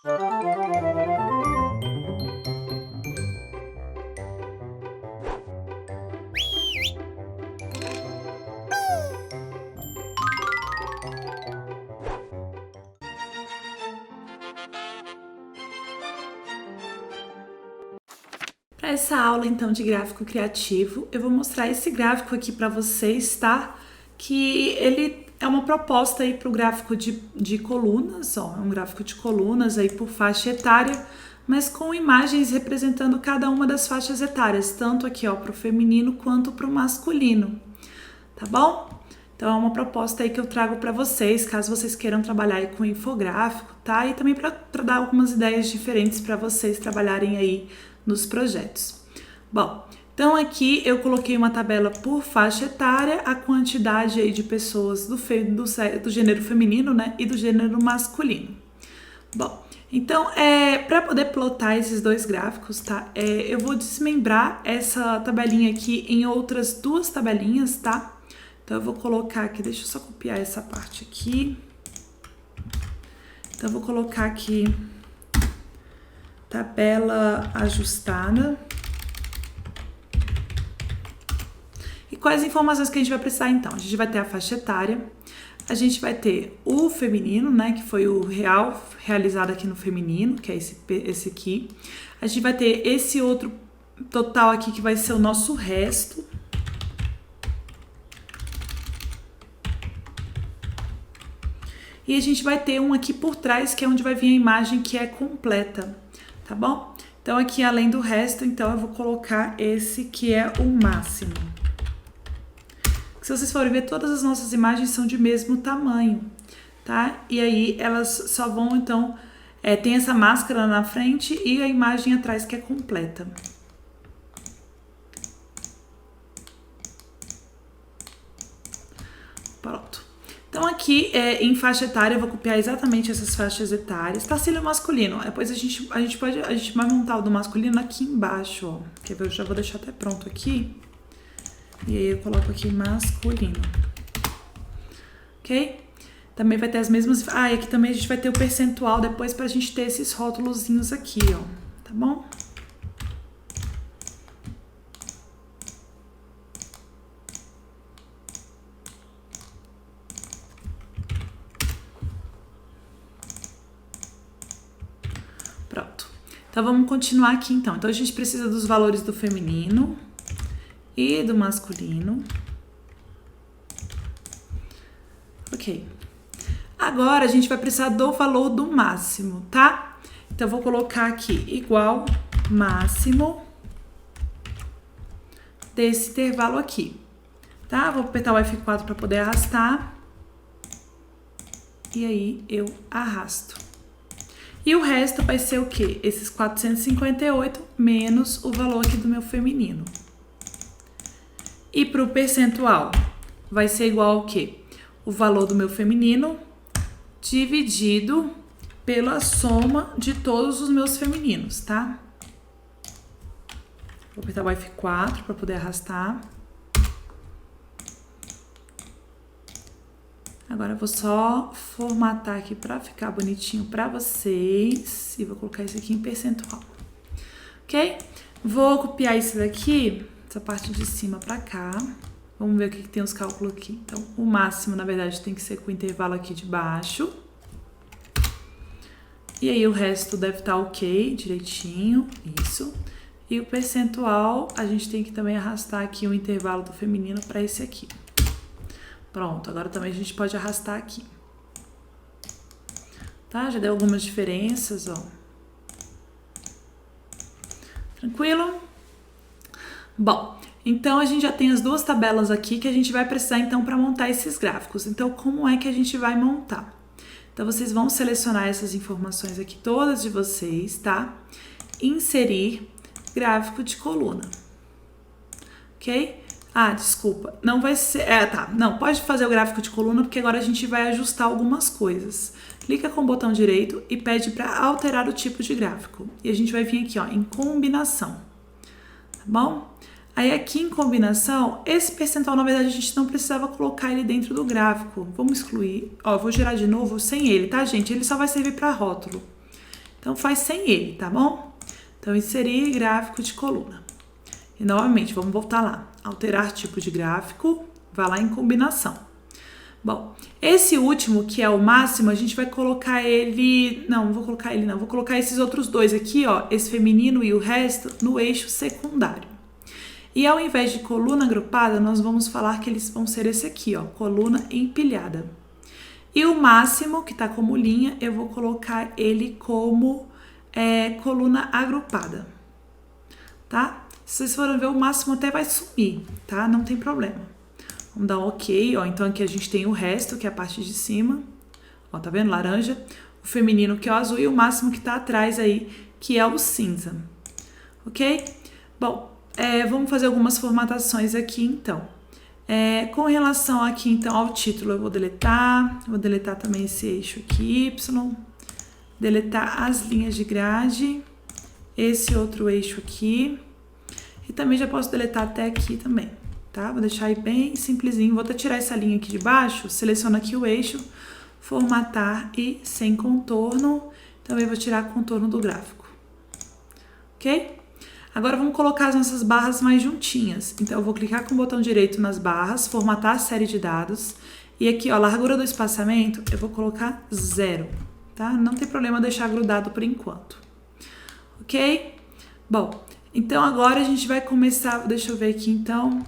Para essa aula, então, de gráfico criativo, eu vou mostrar esse gráfico aqui para vocês, tá? Que ele é uma proposta aí para o gráfico de colunas, ó, é um gráfico de colunas aí por faixa etária, mas com imagens representando cada uma das faixas etárias, tanto aqui, ó, para o feminino quanto para o masculino, tá bom? Então é uma proposta aí que eu trago para vocês, caso vocês queiram trabalhar aí com infográfico, tá? E também para dar algumas ideias diferentes para vocês trabalharem aí nos projetos. Bom, então aqui eu coloquei uma tabela por faixa etária, a quantidade aí de pessoas do gênero feminino, né, e do gênero masculino. Bom, então para poder plotar esses dois gráficos, tá, eu vou desmembrar essa tabelinha aqui em outras duas tabelinhas, tá? Então eu vou colocar aqui, deixa eu só copiar essa parte aqui. Então eu vou colocar aqui tabela ajustada. E quais informações que a gente vai precisar então? A gente vai ter a faixa etária, a gente vai ter o feminino, né, que foi o realizado aqui no feminino, que é esse aqui. A gente vai ter esse outro total aqui que vai ser o nosso resto. E a gente vai ter um aqui por trás, que é onde vai vir a imagem que é completa, tá bom? Então aqui, além do resto, então eu vou colocar esse que é o máximo. Se vocês forem ver, todas as nossas imagens são de mesmo tamanho, tá? E aí elas só vão, então, tem essa máscara na frente e a imagem atrás que é completa. Pronto. Então aqui em faixa etária eu vou copiar exatamente essas faixas etárias. Tacílio masculino, depois a gente vai montar o do masculino aqui embaixo, ó. Quer ver? Eu já vou deixar até pronto aqui. E aí eu coloco aqui masculino. Ok? Também vai ter as mesmas... e aqui também a gente vai ter o percentual depois pra gente ter esses rótulozinhos aqui, ó. Tá bom? Pronto. Então vamos continuar aqui então. Então a gente precisa dos valores do feminino e do masculino. Ok. Agora a gente vai precisar do valor do máximo, tá? Então eu vou colocar aqui igual máximo desse intervalo aqui, tá? Vou apertar o F4 para poder arrastar. E aí eu arrasto. E o resto vai ser o quê? Esses 458 menos o valor aqui do meu feminino. E para o percentual, vai ser igual ao quê? O valor do meu feminino dividido pela soma de todos os meus femininos, tá? Vou apertar o F4 para poder arrastar. Agora eu vou só formatar aqui para ficar bonitinho para vocês. E vou colocar isso aqui em percentual. Ok? Vou copiar isso daqui, essa parte de cima para cá. Vamos ver o que tem os cálculos aqui. Então, o máximo, na verdade, tem que ser com o intervalo aqui de baixo. E aí o resto deve estar ok, direitinho. Isso. E o percentual, a gente tem que também arrastar aqui o intervalo do feminino para esse aqui. Pronto, agora também a gente pode arrastar aqui. Tá? Já deu algumas diferenças, ó. Tranquilo? Bom, então a gente já tem as duas tabelas aqui que a gente vai precisar então para montar esses gráficos. Então, como é que a gente vai montar? Então, vocês vão selecionar essas informações aqui todas de vocês, tá? Inserir gráfico de coluna. Ok? Desculpa, não vai ser... não, pode fazer o gráfico de coluna, porque agora a gente vai ajustar algumas coisas. Clica com o botão direito e pede para alterar o tipo de gráfico. E a gente vai vir aqui, ó, em combinação. Tá bom? Aí aqui em combinação, esse percentual, na verdade, a gente não precisava colocar ele dentro do gráfico. Vamos excluir. Ó, eu vou gerar de novo sem ele, tá, gente? Ele só vai servir para rótulo. Então faz sem ele, tá bom? Então inserir gráfico de coluna. E novamente, vamos voltar lá. Alterar tipo de gráfico, vai lá em combinação. Bom, esse último, que é o máximo, a gente vai colocar ele... Não vou colocar ele não, vou colocar esses outros dois aqui, ó, esse feminino e o resto, no eixo secundário. E ao invés de coluna agrupada, nós vamos falar que eles vão ser esse aqui, ó, coluna empilhada. E o máximo, que tá como linha, eu vou colocar ele como coluna agrupada, tá? Se vocês forem ver, o máximo até vai sumir, tá? Não tem problema. Vamos dar um ok, ó. Então aqui a gente tem o resto, que é a parte de cima. Ó, tá vendo? Laranja. O feminino, que é o azul, e o máximo que tá atrás aí, que é o cinza. Ok? Bom, vamos fazer algumas formatações aqui, então. Com relação aqui, então, ao título, eu vou deletar também esse eixo aqui, Y. Deletar as linhas de grade. Esse outro eixo aqui. E também já posso deletar até aqui também. Tá? Vou deixar aí bem simplesinho. Vou até tirar essa linha aqui de baixo. Seleciono aqui o eixo, formatar e sem contorno. Também vou tirar o contorno do gráfico. Ok? Agora vamos colocar as nossas barras mais juntinhas. Então eu vou clicar com o botão direito nas barras, formatar a série de dados. E aqui, ó, a largura do espaçamento, eu vou colocar 0. Tá? Não tem problema deixar grudado por enquanto. Ok? Bom, então agora a gente vai começar. Deixa eu ver aqui então.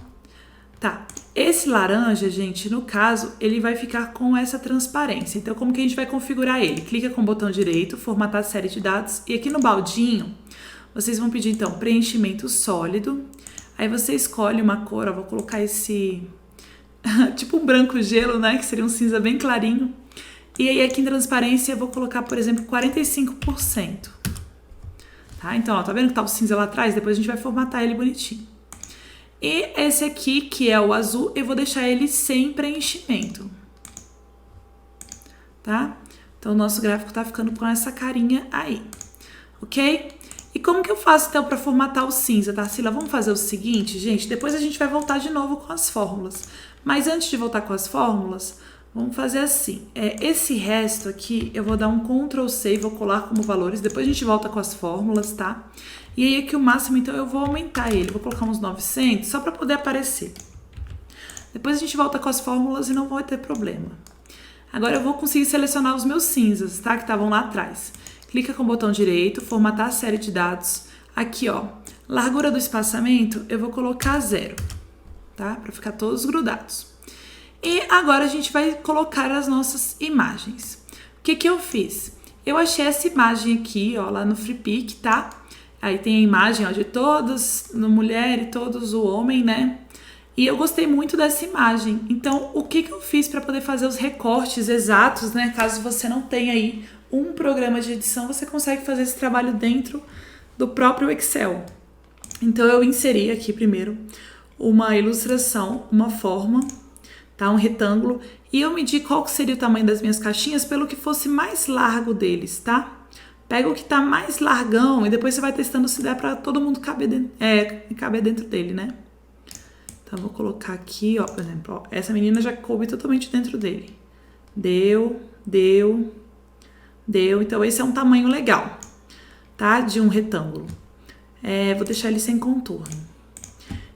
Tá, esse laranja, gente, no caso, ele vai ficar com essa transparência. Então, como que a gente vai configurar ele? Clica com o botão direito, formatar a série de dados. E aqui no baldinho, vocês vão pedir, então, preenchimento sólido. Aí você escolhe uma cor, ó, vou colocar esse... tipo um branco gelo, né? Que seria um cinza bem clarinho. E aí aqui em transparência eu vou colocar, por exemplo, 45%. Tá? Então, ó, tá vendo que tá o cinza lá atrás? Depois a gente vai formatar ele bonitinho. E esse aqui, que é o azul, eu vou deixar ele sem preenchimento. Tá? Então, o nosso gráfico tá ficando com essa carinha aí. Ok? E como que eu faço, então, para formatar o cinza, Tarsila? Vamos fazer o seguinte, gente. Depois a gente vai voltar de novo com as fórmulas. Mas antes de voltar com as fórmulas, vamos fazer assim. Esse resto aqui, eu vou dar um Ctrl C e vou colar como valores. Depois a gente volta com as fórmulas, tá? E aí aqui o máximo, então, eu vou aumentar ele. Vou colocar uns 900, só para poder aparecer. Depois a gente volta com as fórmulas e não vai ter problema. Agora eu vou conseguir selecionar os meus cinzas, tá? Que estavam lá atrás. Clica com o botão direito, formatar a série de dados. Aqui, ó, largura do espaçamento, eu vou colocar 0, tá? Para ficar todos grudados. E agora a gente vai colocar as nossas imagens. O que que eu fiz? Eu achei essa imagem aqui, ó, lá no FreePic, tá? Aí tem a imagem, ó, de todos, no mulher e todos o homem, né? E eu gostei muito dessa imagem. Então, o que que eu fiz para poder fazer os recortes exatos, né? Caso você não tenha aí um programa de edição, você consegue fazer esse trabalho dentro do próprio Excel. Então, eu inseri aqui primeiro uma ilustração, uma forma, tá? Um retângulo. E eu medi qual seria o tamanho das minhas caixinhas pelo que fosse mais largo deles, tá? Pega o que tá mais largão e depois você vai testando se der para todo mundo caber dentro dele, né? Então, eu vou colocar aqui, ó, por exemplo, ó, essa menina já coube totalmente dentro dele. Deu. Então, esse é um tamanho legal, tá? De um retângulo. Vou deixar ele sem contorno.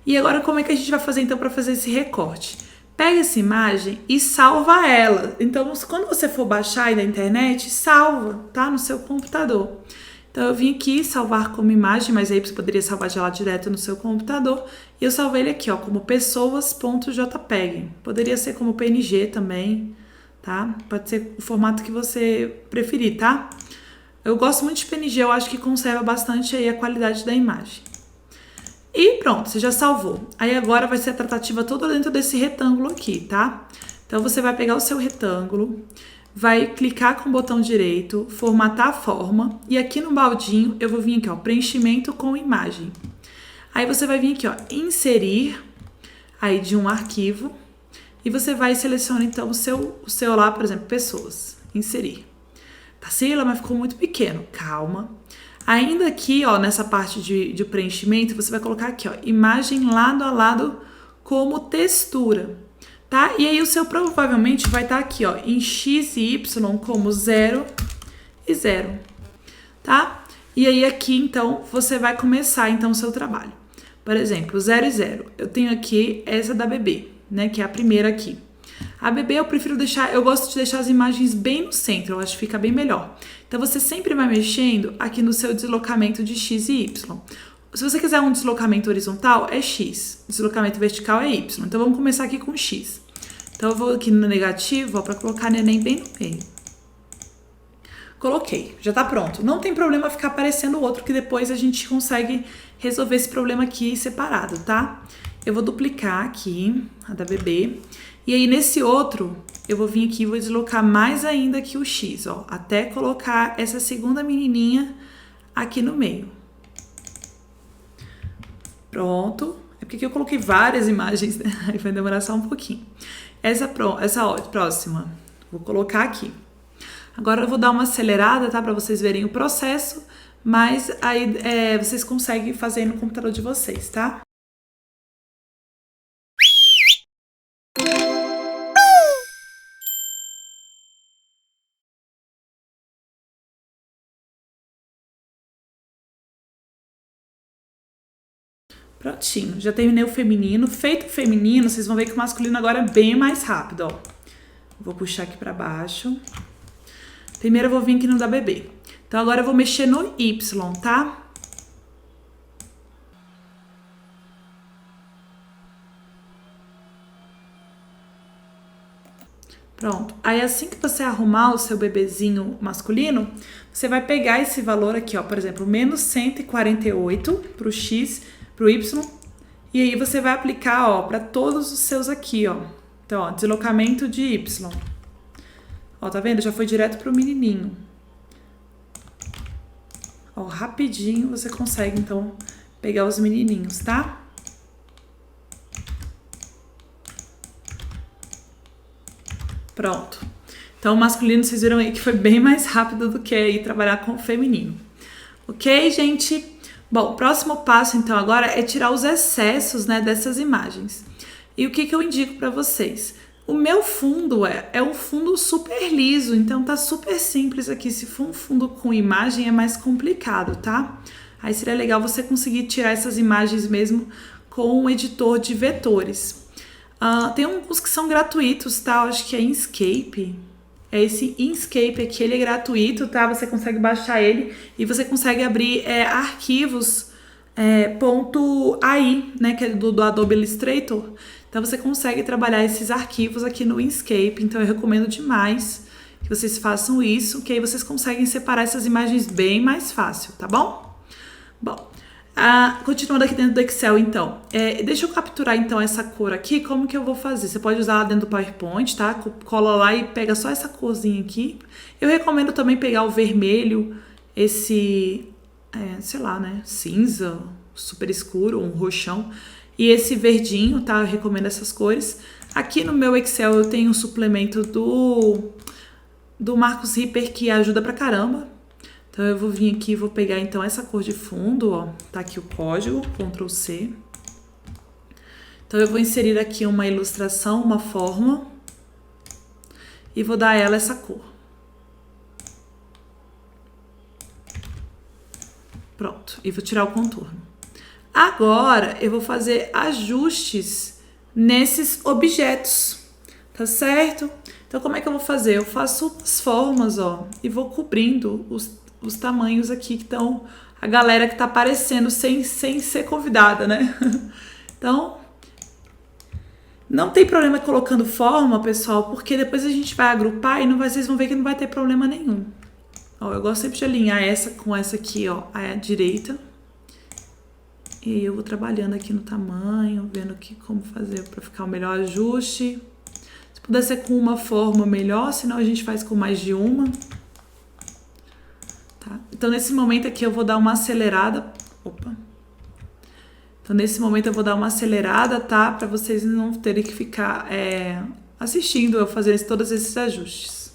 E agora, como é que a gente vai fazer, então, para fazer esse recorte? Pega essa imagem e salva ela. Então, quando você for baixar aí na internet, salva, tá? No seu computador. Então, eu vim aqui salvar como imagem, mas aí você poderia salvar de lá direto no seu computador. E eu salvei ele aqui, ó, como pessoas.jpg. Poderia ser como PNG também, tá? Pode ser o formato que você preferir, tá? Eu gosto muito de PNG, eu acho que conserva bastante aí a qualidade da imagem. E pronto, você já salvou. Aí agora vai ser a tratativa toda dentro desse retângulo aqui, tá? Então, você vai pegar o seu retângulo, vai clicar com o botão direito, formatar a forma, e aqui no baldinho eu vou vir aqui, ó, preenchimento com imagem. Aí você vai vir aqui, ó, inserir, aí de um arquivo, e você vai selecionar então o seu lá, por exemplo, pessoas, inserir. Tarsila, mas ficou muito pequeno. Calma. Ainda aqui, ó, nessa parte de preenchimento, você vai colocar aqui, ó, imagem lado a lado como textura, tá? E aí o seu provavelmente vai estar aqui, ó, em X e Y como 0 e 0, tá? E aí aqui, então, você vai começar, então, o seu trabalho. Por exemplo, 0 e 0. Eu tenho aqui essa da bebê, né, que é a primeira aqui. A bebê eu prefiro deixar, eu gosto de deixar as imagens bem no centro, eu acho que fica bem melhor. Então, você sempre vai mexendo aqui no seu deslocamento de X e Y. Se você quiser um deslocamento horizontal, é X. Deslocamento vertical é Y. Então, vamos começar aqui com X. Então, eu vou aqui no negativo, ó, para colocar neném bem no meio. Coloquei, já tá pronto. Não tem problema ficar aparecendo o outro, que depois a gente consegue resolver esse problema aqui separado, tá? Eu vou duplicar aqui a da bebê. E aí, nesse outro, eu vou vir aqui e vou deslocar mais ainda aqui o X, ó. Até colocar essa segunda menininha aqui no meio. Pronto. É porque aqui eu coloquei várias imagens, né? Aí vai demorar só um pouquinho. Essa próxima, vou colocar aqui. Agora eu vou dar uma acelerada, tá? Pra vocês verem o processo, mas aí vocês conseguem fazer no computador de vocês, tá? Prontinho, já terminei o feminino. Feito o feminino, vocês vão ver que o masculino agora é bem mais rápido, ó. Vou puxar aqui pra baixo. Primeiro eu vou vir aqui no da bebê. Então agora eu vou mexer no Y, tá? Pronto. Aí assim que você arrumar o seu bebezinho masculino, você vai pegar esse valor aqui, ó, por exemplo, menos 148 pro X, pro Y, e aí você vai aplicar, ó, para todos os seus aqui, ó. Então, ó, deslocamento de Y. Ó, tá vendo? Já foi direto pro menininho. Ó, rapidinho você consegue, então, pegar os menininhos, tá? Pronto. Então, o masculino, vocês viram aí que foi bem mais rápido do que aí trabalhar com o feminino. Ok, gente? Bom, o próximo passo, então, agora é tirar os excessos, né, dessas imagens. E o que eu indico para vocês? O meu fundo é um fundo super liso, então tá super simples aqui. Se for um fundo com imagem, é mais complicado, tá? Aí seria legal você conseguir tirar essas imagens mesmo com um editor de vetores. Tem uns que são gratuitos, tá? Eu acho que é Inkscape. É esse Inkscape aqui, ele é gratuito, tá? Você consegue baixar ele e você consegue abrir arquivos .ai, né? Que é do Adobe Illustrator. Então você consegue trabalhar esses arquivos aqui no Inkscape. Então eu recomendo demais que vocês façam isso, que aí vocês conseguem separar essas imagens bem mais fácil, tá bom? Bom, continuando aqui dentro do Excel, então, deixa eu capturar então essa cor aqui. Como que eu vou fazer? Você pode usar lá dentro do PowerPoint, tá? Cola lá e pega só essa corzinha aqui. Eu recomendo também pegar o vermelho, esse, sei lá, né? Cinza, super escuro, um roxão. E esse verdinho, tá? Eu recomendo essas cores. Aqui no meu Excel eu tenho um suplemento do Marcos Ripper que ajuda pra caramba. Então, eu vou vir aqui e vou pegar, então, essa cor de fundo, ó. Tá aqui o código, Ctrl C. Então, eu vou inserir aqui uma ilustração, uma forma. E vou dar a ela essa cor. Pronto. E vou tirar o contorno. Agora, eu vou fazer ajustes nesses objetos. Tá certo? Então, como é que eu vou fazer? Eu faço as formas, ó. E vou cobrindo os tamanhos aqui que estão, a galera que tá aparecendo sem ser convidada, né? Então, não tem problema colocando forma, pessoal, porque depois a gente vai agrupar e vocês vão ver que não vai ter problema nenhum. Ó, eu gosto sempre de alinhar essa com essa aqui, ó, à direita. E aí eu vou trabalhando aqui no tamanho, vendo aqui como fazer para ficar o melhor ajuste. Se puder ser com uma forma melhor, senão a gente faz com mais de uma. Tá? Então, nesse momento aqui, eu vou dar uma acelerada. Opa! Então, nesse momento, eu vou dar uma acelerada, tá? Para vocês não terem que ficar assistindo eu fazer todos esses ajustes.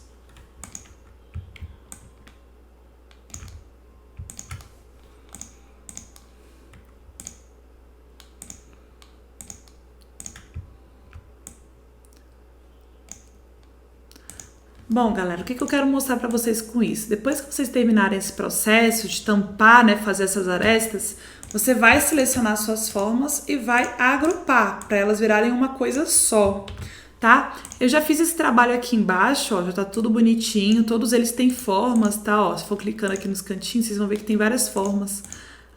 Bom, galera, o que eu quero mostrar para vocês com isso? Depois que vocês terminarem esse processo de tampar, né, fazer essas arestas, você vai selecionar suas formas e vai agrupar para elas virarem uma coisa só, tá? Eu já fiz esse trabalho aqui embaixo, ó, já tá tudo bonitinho, todos eles têm formas, tá? Ó, se for clicando aqui nos cantinhos, vocês vão ver que tem várias formas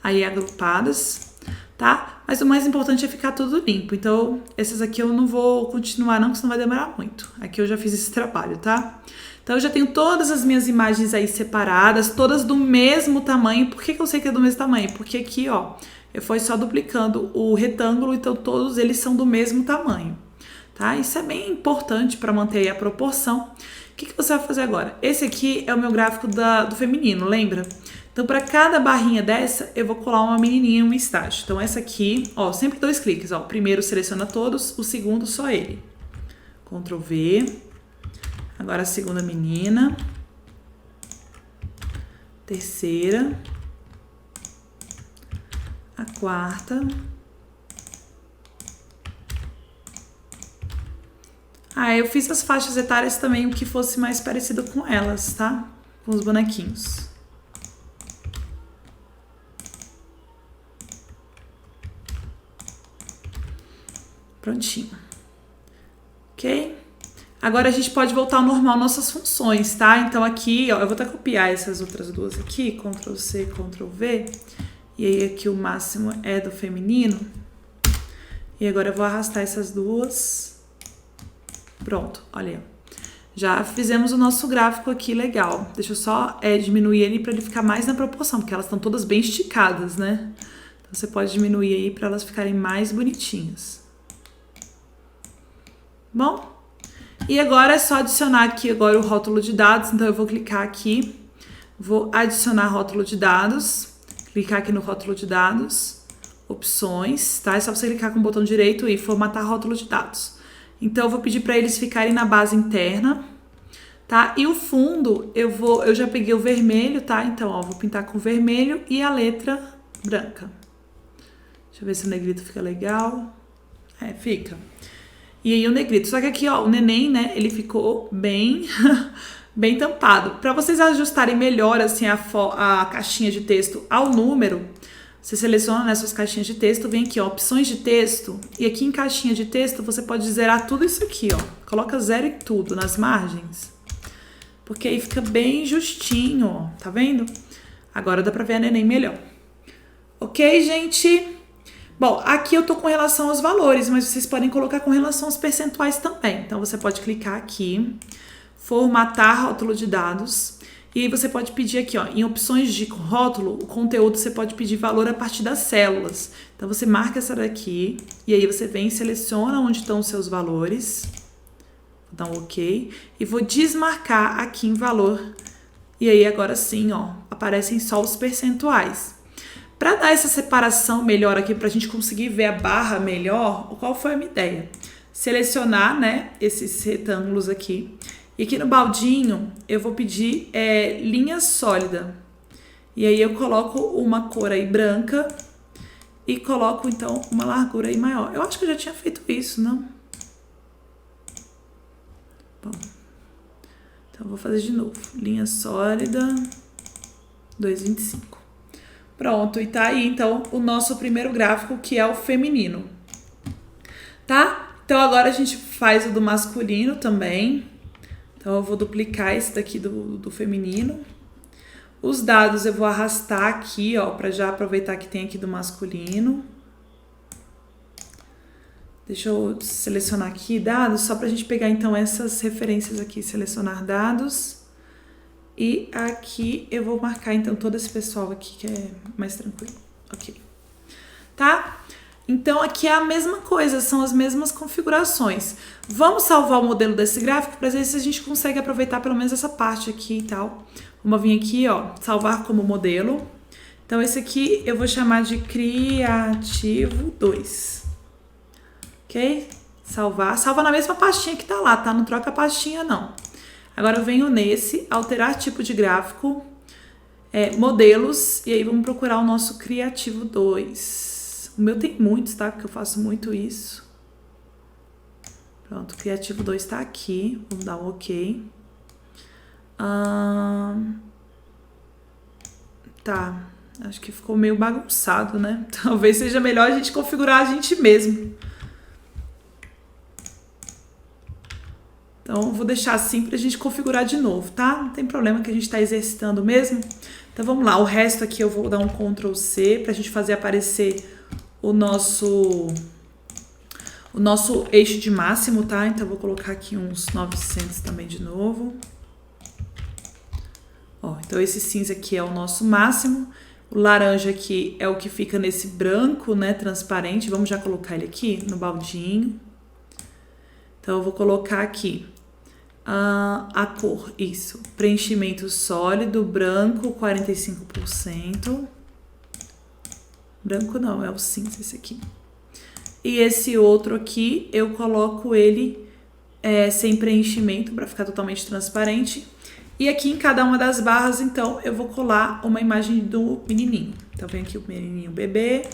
aí agrupadas, tá? Mas o mais importante é ficar tudo limpo. Então, essas aqui eu não vou continuar não, porque senão vai demorar muito. Aqui eu já fiz esse trabalho, tá? Então, eu já tenho todas as minhas imagens aí separadas, todas do mesmo tamanho. Por que eu sei que é do mesmo tamanho? Porque aqui, ó, eu fui só duplicando o retângulo, então todos eles são do mesmo tamanho, tá? Isso é bem importante para manter aí a proporção. O que você vai fazer agora? Esse aqui é o meu gráfico do feminino, lembra? Então, para cada barrinha dessa, eu vou colar uma menininha em um estágio. Então, essa aqui, ó, sempre 2 cliques, ó. O primeiro seleciona todos, o segundo só ele. Ctrl V. Agora a segunda menina. Terceira. A quarta. Eu fiz as faixas etárias também, o que fosse mais parecido com elas, tá? Com os bonequinhos. Prontinho. Ok? Agora a gente pode voltar ao normal nossas funções, tá? Então aqui, ó, eu vou até copiar essas outras duas aqui, Ctrl C, Ctrl V. E aí aqui o máximo é do feminino. E agora eu vou arrastar essas duas. Pronto, olha aí. Já fizemos o nosso gráfico aqui legal. Deixa eu só diminuir ele para ele ficar mais na proporção, porque elas estão todas bem esticadas, né? Então você pode diminuir aí para elas ficarem mais bonitinhas. Bom, e agora é só adicionar aqui agora o rótulo de dados. Então eu vou clicar aqui, vou adicionar rótulo de dados, clicar aqui no rótulo de dados, opções, tá? É só você clicar com o botão direito e formatar rótulo de dados. Então eu vou pedir para eles ficarem na base interna, tá? E o fundo eu já peguei o vermelho, tá? Então, ó, vou pintar com vermelho e a letra branca. Deixa eu ver se o negrito fica legal. Fica. E aí o negrito. Só que aqui, ó, o neném, né, ele ficou bem bem tampado. Para vocês ajustarem melhor, assim, a caixinha de texto ao número, você seleciona nessas caixinhas de texto, vem aqui, ó, opções de texto. E aqui em caixinha de texto, você pode zerar tudo isso aqui, ó. Coloca 0 em tudo, nas margens. Porque aí fica bem justinho, ó. Tá vendo? Agora dá pra ver a neném melhor. Ok, gente? Bom, aqui eu tô com relação aos valores, mas vocês podem colocar com relação aos percentuais também. Então, você pode clicar aqui, formatar rótulo de dados, e aí você pode pedir aqui, ó, em opções de rótulo, o conteúdo você pode pedir valor a partir das células. Então, você marca essa daqui, e aí você vem e seleciona onde estão os seus valores, vou dar um OK, e vou desmarcar aqui em valor, e aí agora sim, ó, aparecem só os percentuais. Para dar essa separação melhor aqui, para a gente conseguir ver a barra melhor, qual foi a minha ideia? Selecionar, né, esses retângulos aqui. E aqui no baldinho, eu vou pedir linha sólida. E aí eu coloco uma cor aí branca e coloco, então, uma largura aí maior. Eu acho que eu já tinha feito isso, não? Bom, então eu vou fazer de novo. Linha sólida, 2,25. Pronto, e tá aí, então, o nosso primeiro gráfico, que é o feminino. Tá? Então, agora a gente faz o do masculino também. Então, eu vou duplicar esse daqui do feminino. Os dados eu vou arrastar aqui, ó, pra já aproveitar que tem aqui do masculino. Deixa eu selecionar aqui dados, só pra gente pegar, então, essas referências aqui. Selecionar dados. E aqui eu vou marcar, então, todo esse pessoal aqui, que é mais tranquilo. Ok. Tá? Então, aqui é a mesma coisa, são as mesmas configurações. Vamos salvar o modelo desse gráfico para ver se a gente consegue aproveitar pelo menos essa parte aqui e tal. Vamos vir aqui, ó, salvar como modelo. Então, esse aqui eu vou chamar de Criativo 2. Ok? Salvar. Salva na mesma pastinha que tá lá, tá? Não troca a pastinha, não. Agora eu venho nesse, alterar tipo de gráfico, modelos, e aí vamos procurar o nosso Criativo 2. O meu tem muitos, tá? Porque eu faço muito isso. Pronto, Criativo 2 tá aqui, vamos dar um OK. Tá, acho que ficou meio bagunçado, né? Talvez seja melhor a gente configurar a gente mesmo. Então, vou deixar assim pra gente configurar de novo, tá? Não tem problema que a gente tá exercitando mesmo. Então, vamos lá. O resto aqui eu vou dar um Ctrl C pra gente fazer aparecer o nosso eixo de máximo, tá? Então, eu vou colocar aqui uns 900 também de novo. Ó, então, esse cinza aqui é o nosso máximo. O laranja aqui é o que fica nesse branco, né, transparente. Vamos já colocar ele aqui no baldinho. Então, eu vou colocar aqui a cor, isso. Preenchimento sólido, branco, 45%. Branco não, é o cinza esse aqui. E esse outro aqui, eu coloco ele sem preenchimento, para ficar totalmente transparente. E aqui em cada uma das barras, então, eu vou colar uma imagem do menininho. Então, vem aqui o menininho bebê.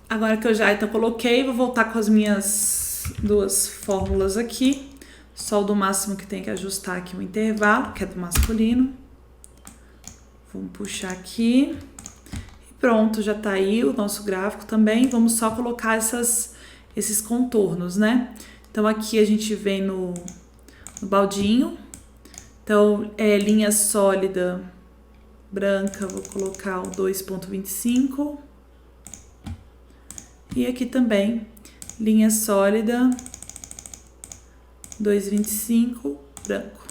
Agora que eu já então coloquei, vou voltar com as minhas duas fórmulas aqui. Só o do máximo que tem que ajustar aqui o intervalo, que é do masculino. Vamos puxar aqui. E pronto, já tá aí o nosso gráfico também. Vamos só colocar esses contornos, né? Então aqui a gente vem no baldinho. Então, linha sólida branca, vou colocar o 2,25. E aqui também, linha sólida, 2,25, branco.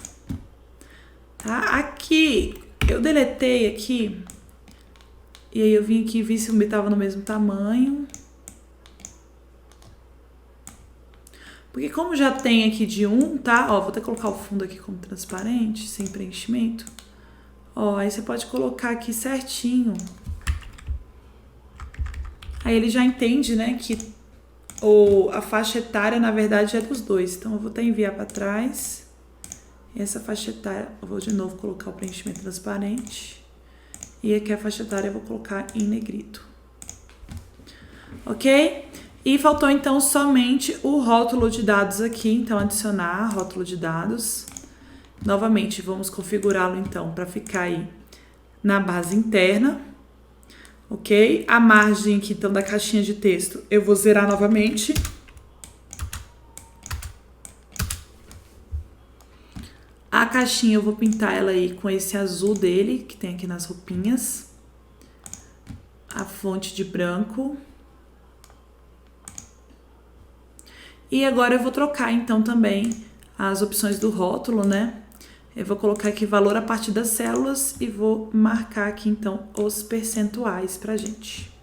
Tá? Aqui, eu deletei aqui, e aí eu vim aqui e vi se o meu tava no mesmo tamanho. Porque como já tem aqui de 1, tá? Ó, vou até colocar o fundo aqui como transparente, sem preenchimento. Ó, aí você pode colocar aqui certinho. Aí ele já entende, né, que a faixa etária, na verdade, é dos dois. Então, eu vou até enviar para trás. E essa faixa etária, eu vou de novo colocar o preenchimento transparente. E aqui a faixa etária eu vou colocar em negrito. Ok? E faltou, então, somente o rótulo de dados aqui. Então, adicionar rótulo de dados. Novamente, vamos configurá-lo, então, para ficar aí na base interna. Ok? A margem aqui, então, da caixinha de texto, eu vou zerar novamente. A caixinha, eu vou pintar ela aí com esse azul dele, que tem aqui nas roupinhas. A fonte de branco. E agora eu vou trocar, então, também as opções do rótulo, né? Eu vou colocar aqui valor a partir das células e vou marcar aqui, então, os percentuais pra gente.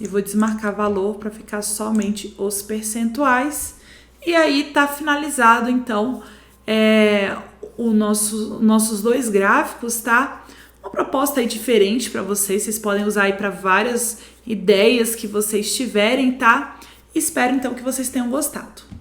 E vou desmarcar valor para ficar somente os percentuais. E aí tá finalizado, então, nossos dois gráficos, tá? Uma proposta aí diferente para vocês podem usar aí para várias ideias que vocês tiverem, tá? Espero, então, que vocês tenham gostado.